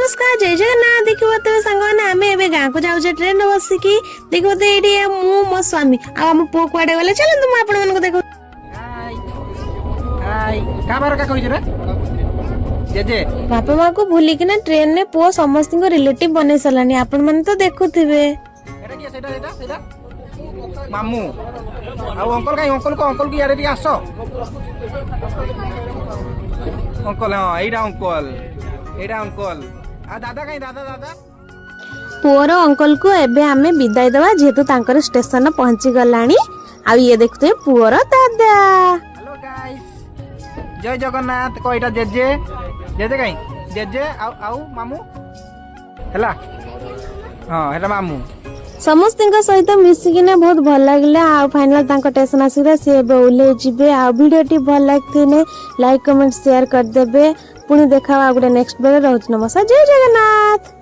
नमस्कार जय जगन्नाथ। देखिए तेरे सांग आम ए गाँव को जाऊे ट्रेन बसिकी देखिए ये मु मो स्वामी आम पु कुआडे गले चलते मुझे आपण मानक देख बापा माँ को भूलिकिना ट्रेन में पुओ समस्त रिलेटिव बन सारानी आपण मैंने तो देखुवे मामू अंकल कहीं अंकल की यार आस अंकल हाँ यहीटा अंकल दादा कहीं दादा दादा पुओर अंकल को एबे आमे विदाई दवा जेहेतु तांकर स्टेशन पहुंची गलानी आ ये देखते पुओर दादा। हेलो गाइस जय जगन्नाथ कईटा जेजे जेजे कहीं जेजे आउ मामू हैला हाँ हैला मामू समस्त सहित मिसिकिना बहुत भल लगे आ फाइनल स्टेशन आसिक सी ओल्ले जी आ भिडियो भल लगे लाइक कमेंट शेयर करदे पुणी देखा गोटे नेक्स्ट बेले रोज नमस्कार जय जगन्नाथ।